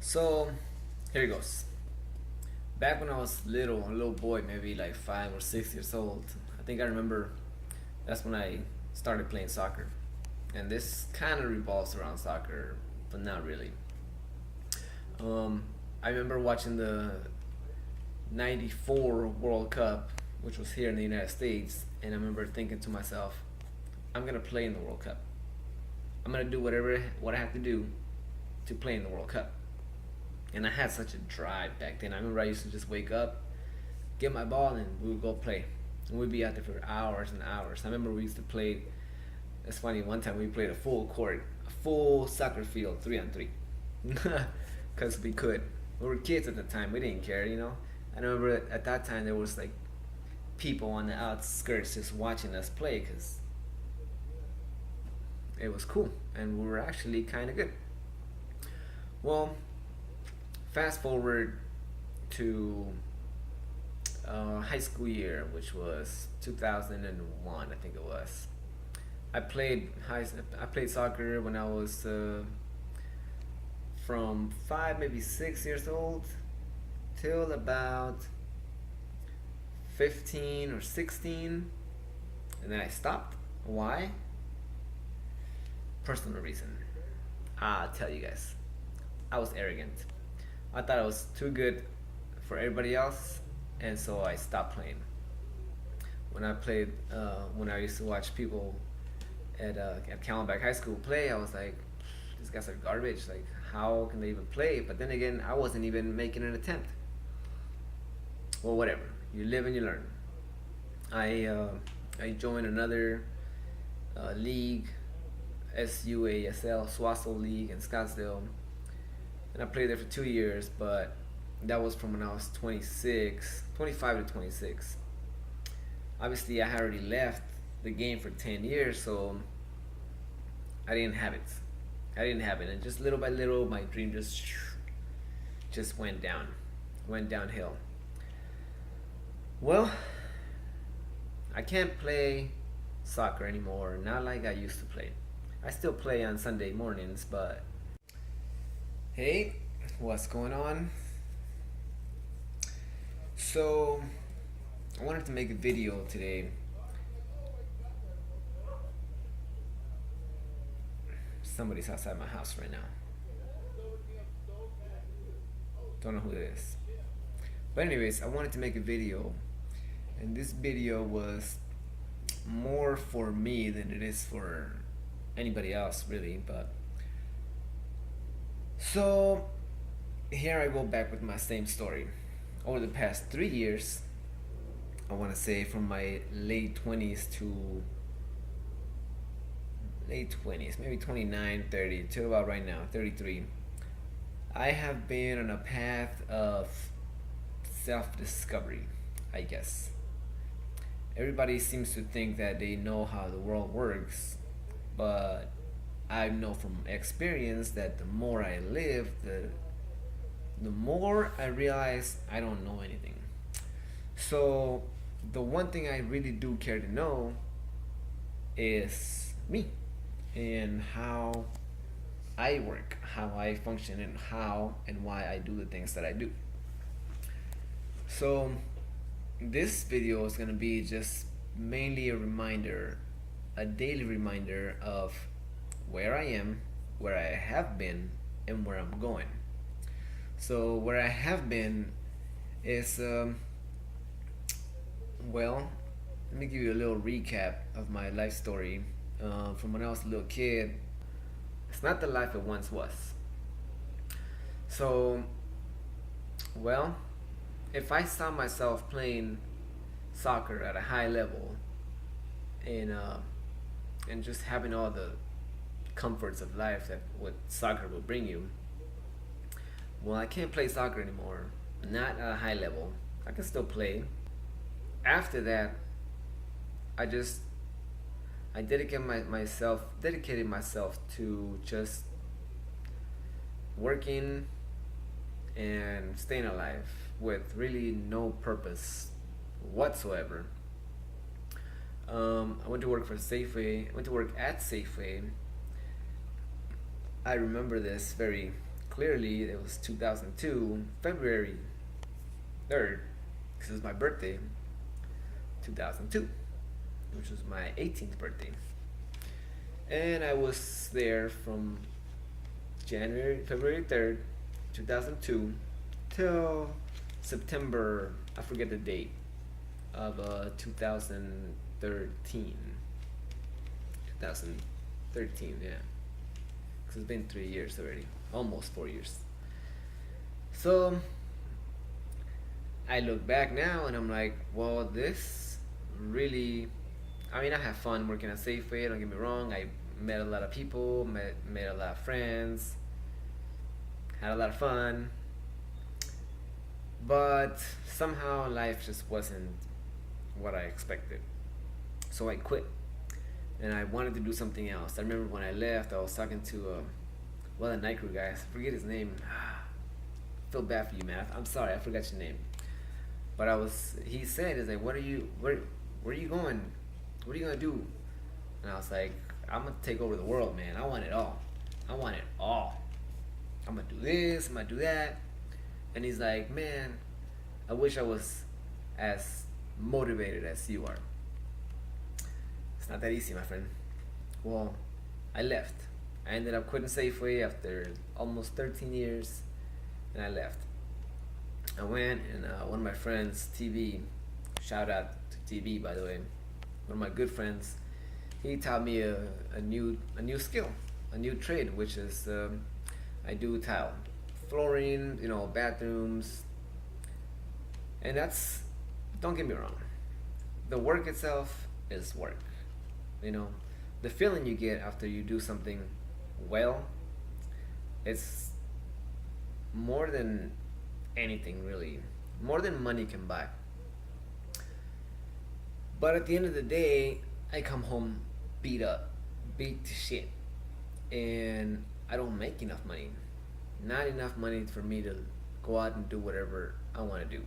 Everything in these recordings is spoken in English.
So here it goes. Back when I was little, a little boy, maybe like 5 or 6 years old, I think I remember that's when I started playing soccer. And this kind of revolves around soccer, but not really. Um, I remember watching the '94 World Cup, which was here in the United States, and I remember thinking to myself, I'm gonna play in the World Cup. I'm gonna do what I have to do to play in the World Cup. And I had such a drive back then. I remember I used to just wake up, get my ball, and we would go play. And we'd be out there for hours and hours. I remember we used to play. It's funny. One time we played a full court, a full soccer field, 3-on-3, because we could. We were kids at the time. We didn't care, you know. I remember at that time there was like people on the outskirts just watching us play because it was cool and we were actually kind of good. Well, fast forward to high school year, which was 2001, I think it was. I played soccer when I was from 5, maybe 6 years old, till about 15 or 16, and then I stopped. Why? Personal reason. I'll tell you guys. I was arrogant. I thought I was too good for everybody else, and so I stopped playing. When I used to watch people at Camelback High School play, I was like, these guys are garbage. Like, how can they even play? But then again, I wasn't even making an attempt. Well, whatever. You live and you learn. I uh, I joined another league, SUASL, Swasso League in Scottsdale, and I played there for 2 years. But that was from when I was 26, 25 to 26. Obviously, I had already left the game for 10 years, so I didn't have it. I didn't have it, and just little by little, my dream just went downhill. Well, I can't play soccer anymore, not like I used to play. I still play on Sunday mornings, but hey, what's going on? So, I wanted to make a video today. Somebody's outside my house right now. Don't know who it is. But anyways, I wanted to make a video, and this video was more for me than it is for anybody else, really. But so here I go back with my same story. Over the past 3 years, I want to say from my late 20s to late 20s, maybe 29, 30, till about right now, 33, I have been on a path of self discovery, I guess. Everybody seems to think that they know how the world works, but I know from experience that the more I live, the more I realize I don't know anything. So, the one thing I really do care to know is me and how I work, how I function, and how and why I do the things that I do. So, this video is going to be just mainly a reminder, a daily reminder of where I am, where I have been, and where I'm going. So, where I have been is, well, let me give you a little recap of my life story from when I was a little kid. It's not the life it once was. So, well, if I saw myself playing soccer at a high level and just having all the comforts of life that what soccer will bring you, well, I can't play soccer anymore. Not at a high level. I can still play. After that, I just I dedicated myself to just working and staying alive with really no purpose whatsoever. I went to work for Safeway. I went to work at Safeway. I remember this very clearly it was 2002, February 3rd, because it was my birthday, 2002, which was my 18th birthday. And I was there from February 3rd, 2002, till September, I forget the date, of 2013. 2013, yeah. Because it's been 3 years already, almost 4 years. So I look back now and I'm like, well, this really, I mean, I have fun working at Safeway, don't get me wrong. I met a lot of people, met a lot of friends, had a lot of fun. But somehow life just wasn't what I expected. So I quit and I wanted to do something else. I remember when I left, I was talking to well, a night crew guy. I forget his name. Feel bad for you, man. I'm sorry, I forgot your name. But he said, "Is like, where are you going? What are you gonna do?" And I was like, "I'm gonna take over the world, man. I want it all. I want it all. I'm gonna do this. I'm gonna do that." And he's like, "Man, I wish I was as motivated as you are." It's not that easy, my friend. Well, I left. I ended up quitting Safeway after almost 13 years, and I left. I went and one of my friends, TV, shout out to TV by the way, one of my good friends, he taught me a new skill, a new trade, which is I do tile, flooring, bathrooms, and that's, don't get me wrong, the work itself is work, you know, the feeling you get after you do something well, it's more than anything really, more than money can buy. But at the end of the day, I come home beat up, beat to shit, and I don't make enough money. Not enough money for me to go out and do whatever I want to do.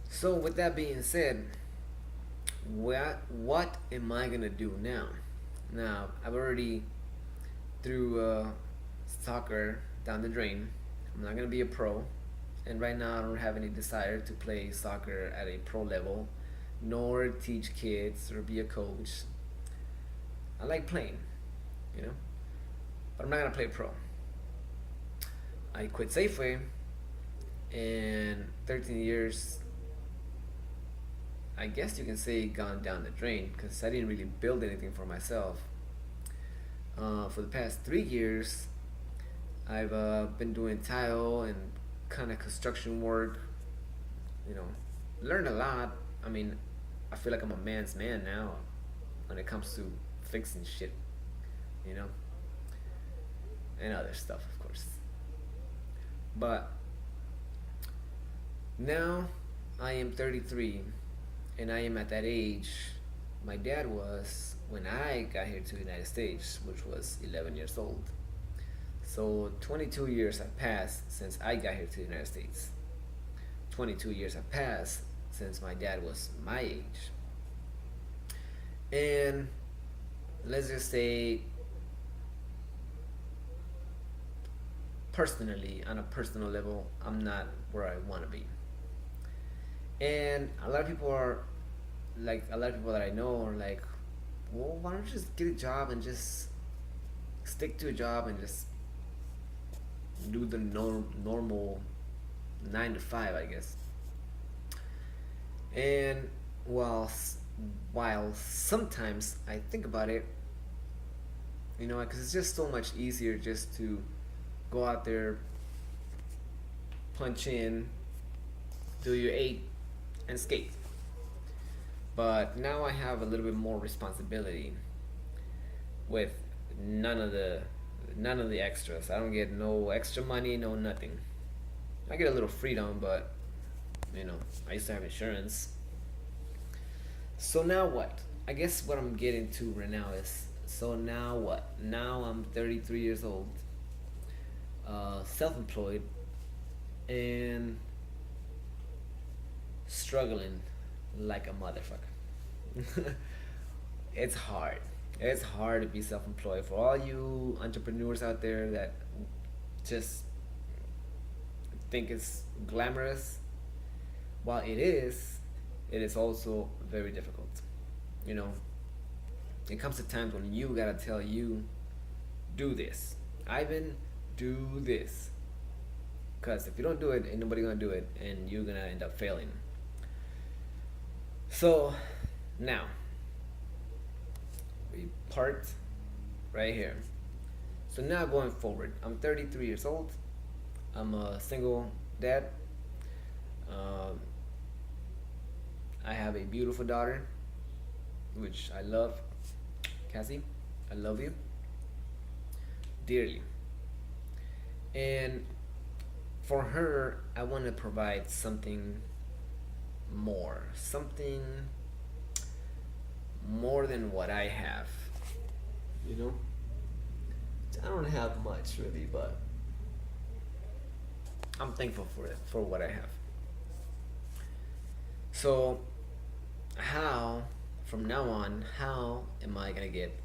So with that being said, what am I gonna do now? Now I've already threw soccer down the drain. I'm not gonna be a pro, and right now I don't have any desire to play soccer at a pro level, nor teach kids or be a coach. I like playing, but I'm not gonna play pro. I quit Safeway, and 13 years, I guess you can say, gone down the drain because I didn't really build anything for myself. For the past 3 years, I've been doing tile and kind of construction work. Learned a lot. I mean, I feel like I'm a man's man now when it comes to fixing shit, and other stuff, of course. But now I am 33, and I am at that age my dad was when I got here to the United States, which was 11 years old. So 22 years have passed since I got here to the United States. 22 years have passed since my dad was my age. And let's just say, personally, on a personal level, I'm not where I want to be. And a lot of people that I know are like, well, why don't you just get a job and just stick to a job and just do the normal 9 to 5, I guess. And while sometimes I think about it, because it's just so much easier just to go out there, punch in, do your 8, and skate. But now I have a little bit more responsibility with none of the extras. I don't get no extra money, no nothing. I get a little freedom, but I used to have insurance. So now what? I guess what I'm getting to right now is, so now what? Now I'm 33 years old, self-employed, and struggling like a motherfucker. It's hard. It's hard to be self-employed. For all you entrepreneurs out there that just think it's glamorous, while it is also very difficult. You know, it comes to times when you gotta tell you, do this, Ivan, do this, because if you don't do it, ain't nobody gonna do it, and you're gonna end up failing. So now we part right here. So now going forward, I'm 33 years old. I'm a single dad. Um, I have a beautiful daughter, which I love. Cassie, I love you dearly. And for her, I want to provide something more, something more than what I have. You know, I don't have much really, but I'm thankful for it, for what I have. So, how, from now on, how am I gonna get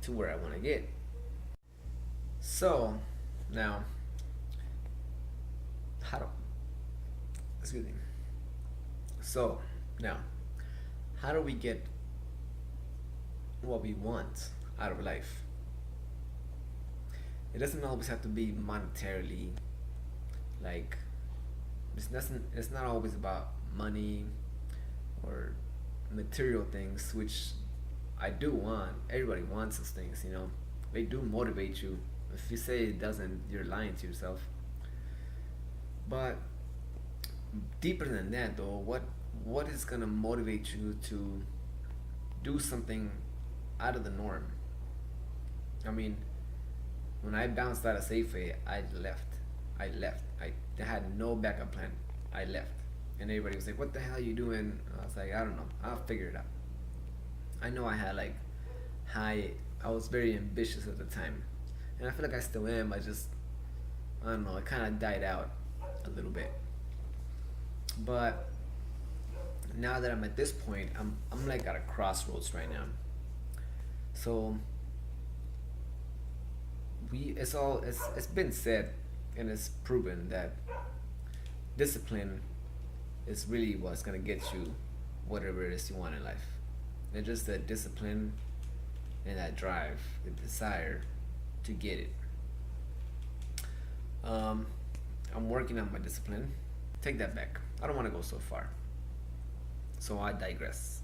to where I want to get? So, now, how do, excuse me. So, now, how do we get what we want out of life? It doesn't always have to be monetarily, like, it's not always about money or material things, which I do want. Everybody wants those things, you know. They do motivate you. If you say it doesn't, you're lying to yourself. But deeper than that, though, what is gonna motivate you to do something out of the norm? I mean, when I bounced out of Safeway, I left. I had no backup plan. I left. And everybody was like, "What the hell are you doing?" I was like, "I don't know. I'll figure it out." I know I had like high. I was very ambitious at the time, and I feel like I still am. I don't know. It kind of died out a little bit. But now that I'm at this point, I'm like at a crossroads right now. So it's been said and it's proven that discipline is really what's gonna get you whatever it is you want in life. And just that discipline and that drive, the desire to get it. Um, I'm working on my discipline. Take that back. I don't want to go so far. So I digress.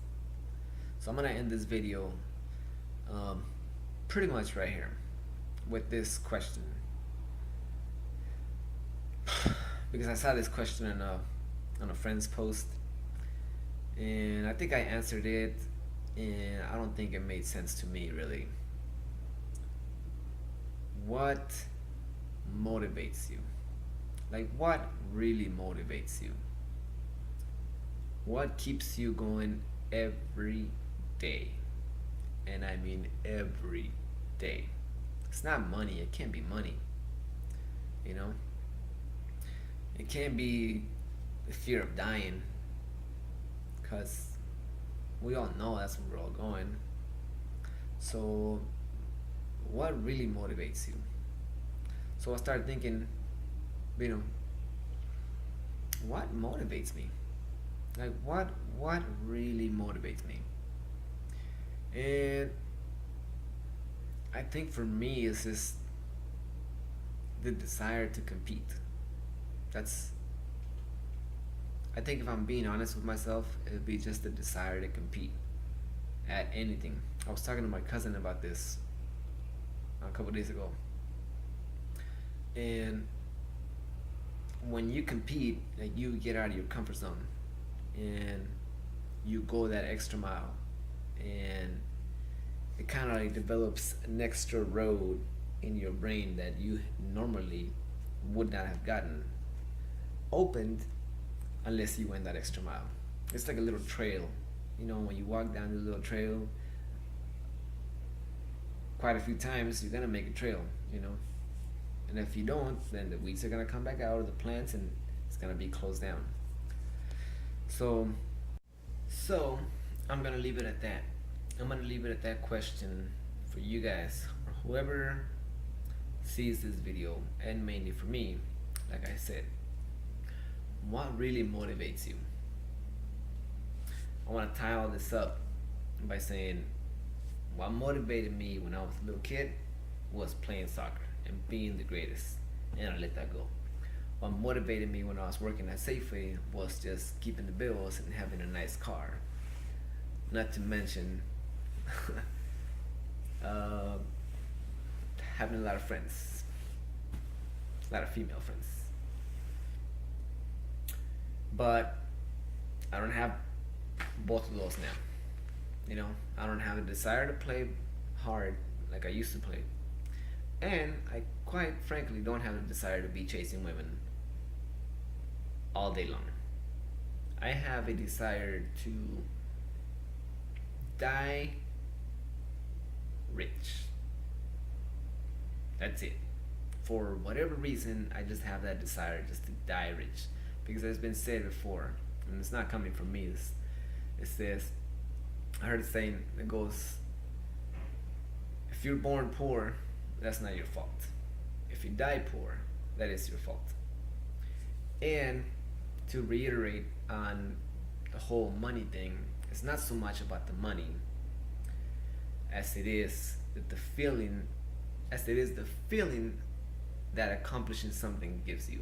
So I'm gonna end this video um, pretty much right here with this question, because I saw this question on a friend's post, and I think I answered it, and I don't think it made sense to me really. What motivates you? Like, what really motivates you? What keeps you going every day? And I mean every day. It's not money. It can't be money. You know? It can't be the fear of dying. Because we all know that's where we're all going. So, what really motivates you? So I started thinking, you know, what motivates me? Like, what really motivates me? And I think for me it's just the desire to compete. That's, I think if I'm being honest with myself, it would be just the desire to compete at anything. I was talking to my cousin about this a couple days ago. And when you compete, like, you get out of your comfort zone and you go that extra mile, and it kind of like develops an extra road in your brain that you normally would not have gotten opened unless you went that extra mile. It's like a little trail. You know, when you walk down the little trail quite a few times, you're gonna make a trail, you know. And if you don't, then the weeds are gonna come back out of the plants and it's gonna be closed down. So I'm gonna leave it at that. I'm gonna leave it at that question for you guys or whoever sees this video, and mainly for me, like I said, what really motivates you? I want to tie all this up by saying what motivated me when I was a little kid was playing soccer and being the greatest, and I let that go. What motivated me when I was working at Safeway was just keeping the bills and having a nice car. Not to mention uh, having a lot of friends, a lot of female friends. But I don't have both of those now. You know, I don't have a desire to play hard like I used to play. And I quite frankly don't have a desire to be chasing women all day long. I have a desire to die rich. That's it. For whatever reason, I just have that desire just to die rich. Because it's been said before, and it's not coming from me. It says, I heard a saying that goes, if you're born poor, that's not your fault. If you die poor, that is your fault. And to reiterate on the whole money thing, it's not so much about the money as it is the feeling, that accomplishing something gives you.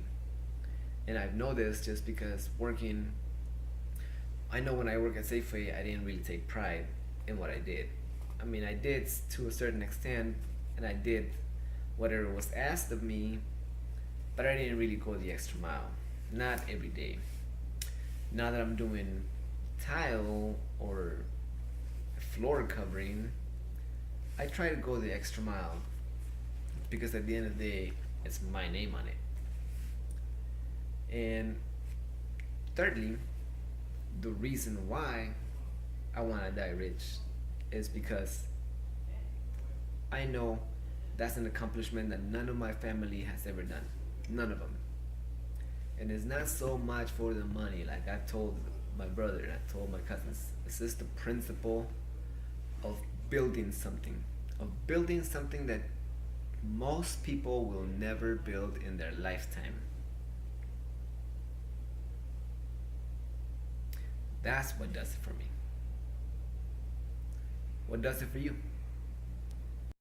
And I've noticed just because I know when I work at Safeway, I didn't really take pride in what I did. I mean, I did to a certain extent, and I did whatever was asked of me, but I didn't really go the extra mile. Not every day. Now that I'm doing tile or floor covering, I try to go the extra mile because at the end of the day, it's my name on it. And thirdly, the reason why I want to die rich is because I know that's an accomplishment that none of my family has ever done. None of them. And it's not so much for the money. Like I told my brother and I told my cousins, it's just the principle of building something. Of building something that most people will never build in their lifetime. That's what does it for me. What does it for you?